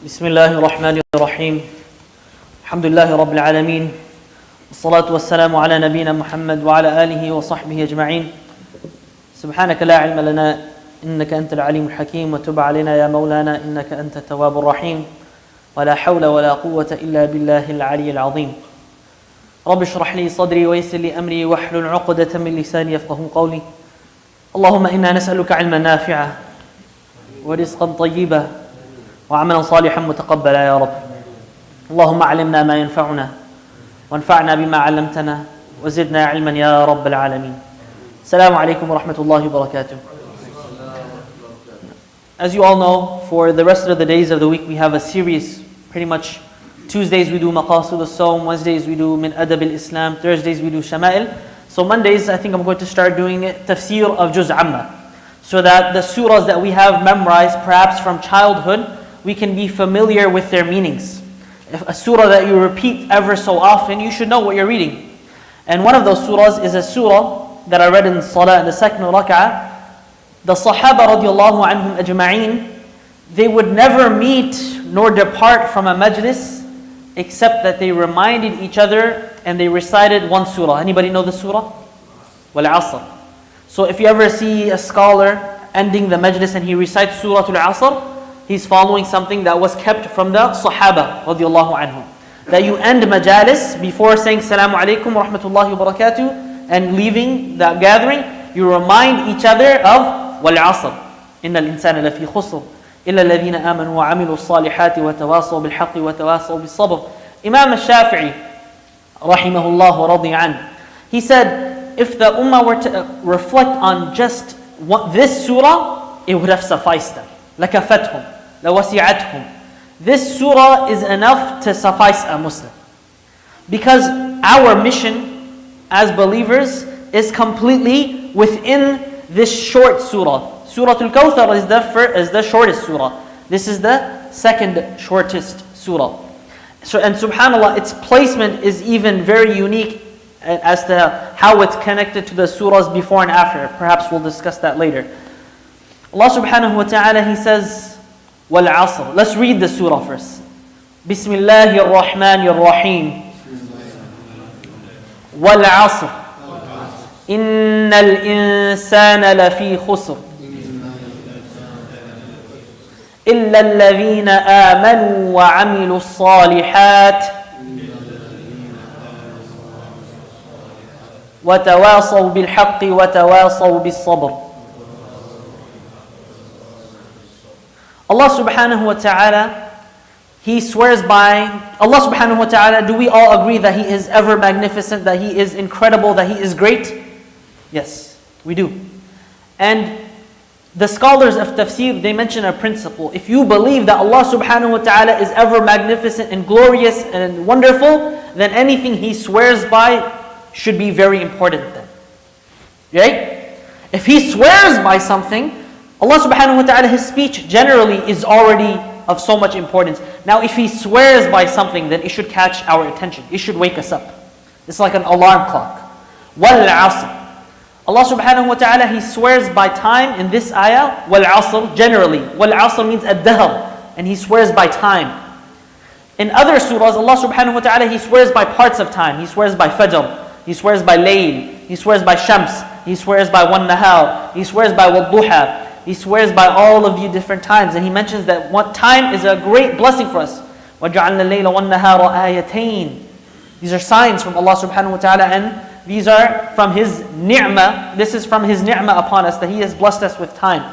بسم الله الرحمن الرحيم الحمد لله رب العالمين والصلاة والسلام على نبينا محمد وعلى آله وصحبه أجمعين سبحانك لا علم لنا إنك أنت العليم الحكيم وتب علينا يا مولانا إنك أنت التواب الرحيم ولا حول ولا قوة إلا بالله العلي العظيم رب اشرح لي صدري ويسر لي أمري واحلل عقدة من لساني يفقه قولي اللهم إنا نسألك علما نافعا ورزقا طيبا وعملا صالحا متقبلا يا رب اللهم علمنا ما ينفعنا وانفعنا بما علمتنا وزدنا علما يا رب العالمين السلام عليكم ورحمة الله وبركاته. As you all know, for the rest of the days of the week we have a series. Pretty much Tuesdays we do Maqasid al-Sawm, Wednesdays we do Min Adab al-Islam, Thursdays we do Shama'il. So Mondays I think I'm going to start doing Tafseer of Juz Amma, so that the surahs that we have memorized perhaps from childhood, we can be familiar with their meanings. If a surah that you repeat ever so often, you should know what you're reading. And one of those surahs is a surah that I read in Salah in the second rak'ah. The Sahaba radiallahu anhum ajma'een, they would never meet nor depart from a majlis except that they reminded each other and they recited one surah. Anybody know the surah? Wal Asr. So if you ever see a scholar ending the majlis and he recites Surah Al-Asr, he's following something that was kept from the Sahaba radiallahu anhum. That you end majalis before saying Assalamu alaikum wa rahmatullahi wa barakatuh and leaving that gathering, you remind each other of Wal Asr. Inna al-insana lafi khusr. Illa alladhina amanu wa amilu salihati wa tawasaw bil haqqi wa tawasaw bil sabr. Imam al-Shafi'i rahimahullah wa radiya anhu, he said, if the ummah were to reflect on just this surah, it would have sufficed them. لَكَفَتْهُمْ لَوَسِعَتْهُمْ. This surah is enough to suffice a Muslim. Because our mission as believers is completely within this short surah. Surah Al-Kawthar is the shortest surah. This is the second shortest surah. So, and subhanAllah, its placement is even very unique as to how it's connected to the surahs before and after. Perhaps we'll discuss that later. Allah subhanahu wa ta'ala, He says, Wal Asr. Let's read the surah first. Bismillahir Rahmanir Rahim. Wal Asr. Innal insana lafi khusr. Illa alladhina amanu wa amilu salihat. وتواصوا بالحق وتواصوا بالصبر. Allah subhanahu wa ta'ala, He swears by Allah subhanahu wa ta'ala. Do we all agree that He is ever magnificent, that He is incredible, that He is great? Yes, we do. And the scholars of tafsir, they mention a principle. If you believe that Allah subhanahu wa ta'ala is ever magnificent and glorious and wonderful, then anything He swears by should be very important then. Right? If He swears by something, Allah subhanahu wa ta'ala, His speech generally is already of so much importance. Now if He swears by something, then it should catch our attention. It should wake us up. It's like an alarm clock. Wal Asr. Allah subhanahu wa ta'ala, He swears by time in this ayah. Wal Asr, generally. Wal Asr means ad-dahr, and He swears by time. In other surahs, Allah subhanahu wa ta'ala, He swears by parts of time. He swears by Fajr. He swears by Layl. He swears by Shams. He swears by Wan Nahar. He swears by Wadduha. He swears by all of you different times. And He mentions that one time is a great blessing for us. وَجَعَلْنَا اللَّيْلَ وَالنَّهَارَ آيَتَيْنِ. These are signs from Allah subhanahu wa ta'ala, and these are from His ni'mah. This is from His ni'mah upon us, that He has blessed us with time.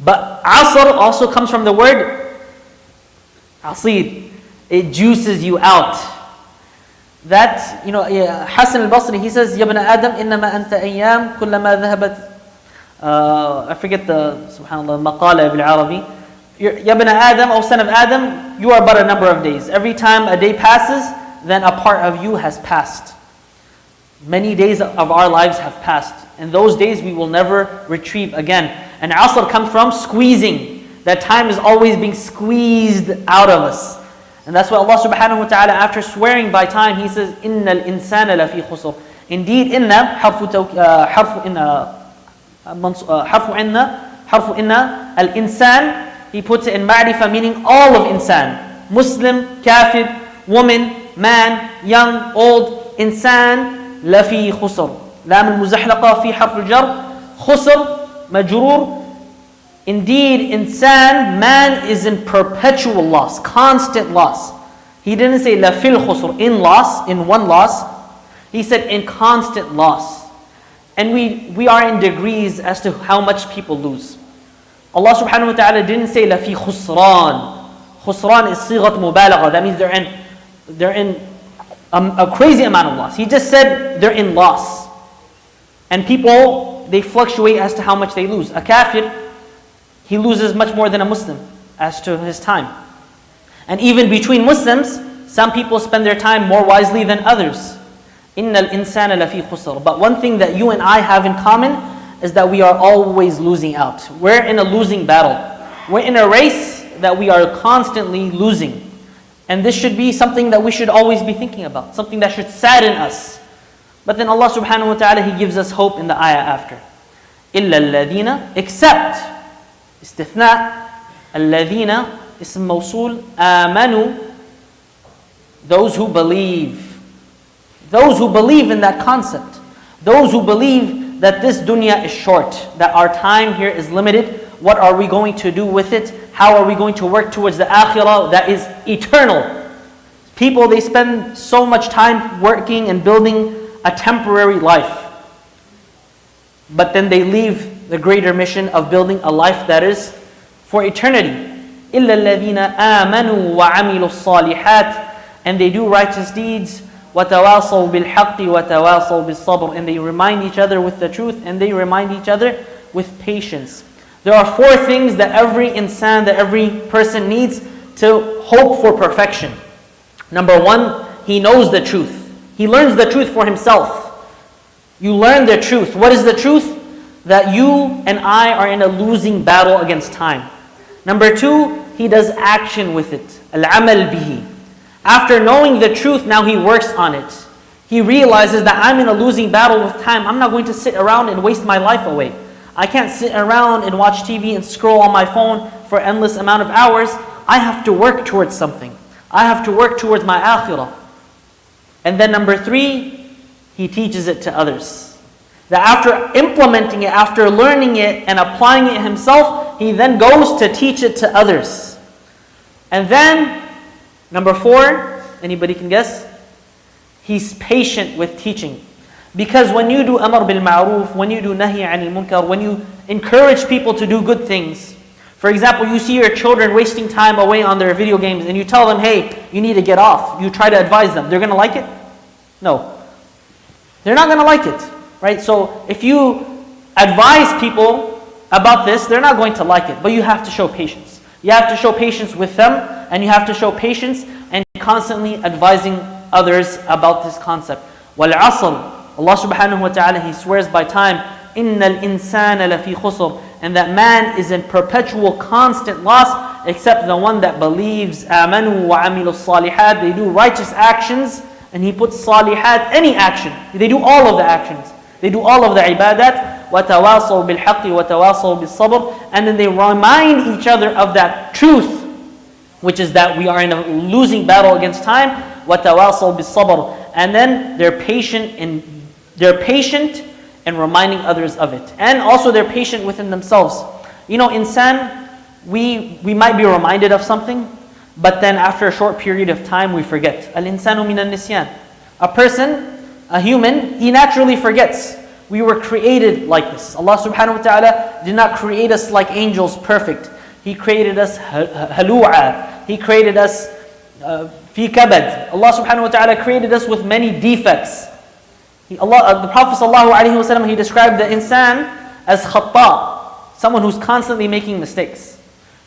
But Asr also comes from the word Asir. It juices you out. That, Hasan al-Basri, he says, يَبْنَ آدَمْ إِنَّمَا أَنْتَ أَيَّامٍ كُلَّمَا ذَهَبَتْ I forget the, subhanAllah, maqala bil-Arabi. يَبْنَ Adam, O son of Adam, you are but a number of days. Every time a day passes, then a part of you has passed. Many days of our lives have passed. And those days we will never retrieve again. And Asr comes from squeezing. That time is always being squeezed out of us. And that's why Allah subhanahu wa ta'ala, after swearing by time, He says, إِنَّ الْإِنسَانَ لَفِي خُسْرٍ. Indeed, inna, حرف إن al-insan he puts it in ma'rifah, meaning all of insan. Muslim, kafir, woman, man, young, old, insan, lafi khusr. Lam al-muzahlaqa fi harf al-jar, khusr, majroor. Indeed, insan, man is in perpetual loss, constant loss. He didn't say lafil khusr, in loss, in one loss. He said in constant loss. And we are in degrees as to how much people lose. Allah subhanahu wa ta'ala didn't say lafi khusran. Khusran is sighat mubalagha. That means they're in a crazy amount of loss. He just said they're in loss. And people, they fluctuate as to how much they lose. A kafir, he loses much more than a Muslim as to his time. And even between Muslims, some people spend their time more wisely than others. Innal insana lafi khusr. But one thing that you and I have in common is that we are always losing out. We're in a losing battle. We're in a race that we are constantly losing. And this should be something that we should always be thinking about. Something that should sadden us. But then Allah subhanahu wa ta'ala, He gives us hope in the ayah after. إِلَّا الَّذِينَ, except, istithna, الَّذِينَ, ism mawsul, آمَنُوا, those who believe. Those who believe in that concept. Those who believe that this dunya is short, that our time here is limited. What are we going to do with it? How are we going to work towards the akhirah that is eternal? People, they spend so much time working and building a temporary life. But then they leave the greater mission of building a life that is for eternity. إِلَّا الَّذِينَ آمَنُوا وَعَمِلُوا الصَّالِحَاتِ, and they do righteous deeds. وَتَوَاصَوْا بِالْحَقِّ وَتَوَاصَوْا بِالصَّبْرِ, and they remind each other with the truth, and they remind each other with patience. There are 4 things that every insan, that every person needs to hope for perfection. Number 1, he knows the truth. He learns the truth for himself. You learn the truth. What is the truth? That you and I are in a losing battle against time. Number 2, he does action with it. Al-amal bihi. After knowing the truth, now he works on it. He realizes that I'm in a losing battle with time. I'm not going to sit around and waste my life away. I can't sit around and watch TV and scroll on my phone for an endless amount of hours. I have to work towards something. I have to work towards my akhirah. And then number 3, he teaches it to others. That after implementing it, after learning it and applying it himself, he then goes to teach it to others. And then number 4, anybody can guess? He's patient with teaching. Because when you do amr bil ma'roof, when you do nahi anil munkar, when you encourage people to do good things, for example, you see your children wasting time away on their video games and you tell them, hey, you need to get off. You try to advise them. They're going to like it? No. They're not going to like it. Right? So if you advise people about this, they're not going to like it. But you have to show patience. You have to show patience with them, and you have to show patience and constantly advising others about this concept. وَالْعَصْرِ, Allah subhanahu wa ta'ala, He swears by time, إِنَّ الْإِنسَانَ لَفِي خُسْرٍ, and that man is in perpetual constant loss except the one that believes. آمَنُوا وَعَمِلُوا الصَّالِحَاتِ, they do righteous actions, and He puts salihat, any action. They do all of the actions. They do all of the ibadat. وَتَوَاصَوْا بِالْحَقِّ وَتَوَاصَوْا بِالصَّبْرِ, and then they remind each other of that truth, which is that we are in a losing battle against time. وَتَوَاصَوْا بِالصَّبْرِ, and then they're patient in reminding others of it. And also they're patient within themselves. You know, insan, we might be reminded of something, but then after a short period of time we forget. Al-insanu min al-nisyan. A person, a human, he naturally forgets. We were created like this. Allah subhanahu wa ta'ala did not create us like angels perfect. He created us halu'a. He created us fi kabad. Allah subhanahu wa ta'ala created us with many defects. The Prophet sallallahu alaihi wasallam, he described the insan as khatta, someone who's constantly making mistakes,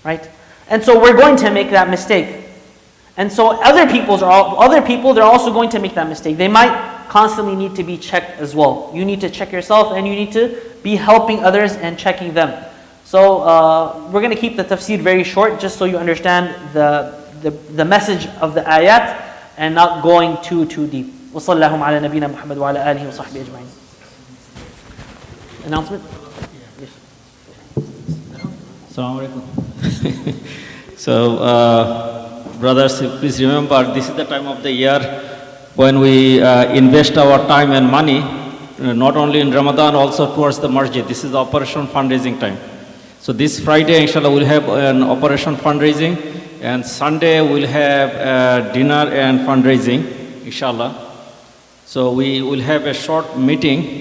right? And so we're going to make that mistake. And so other people, they're also going to make that mistake. They might constantly need to be checked as well. You need to check yourself, and you need to be helping others and checking them. So we're going to keep the tafsir very short, just so you understand the message of the ayat and not going too deep. وصلى الله على نبينا محمد وعلى آله وصحبه أجمعين. Announcement? Yes. Assalamu alaikum. So, brothers, please remember, this is the time of the year when we invest our time and money, not only in Ramadan, also towards the masjid. This is the operation fundraising time. So this Friday, inshallah, we'll have an operation fundraising, and Sunday we'll have dinner and fundraising, inshallah. So we will have a short meeting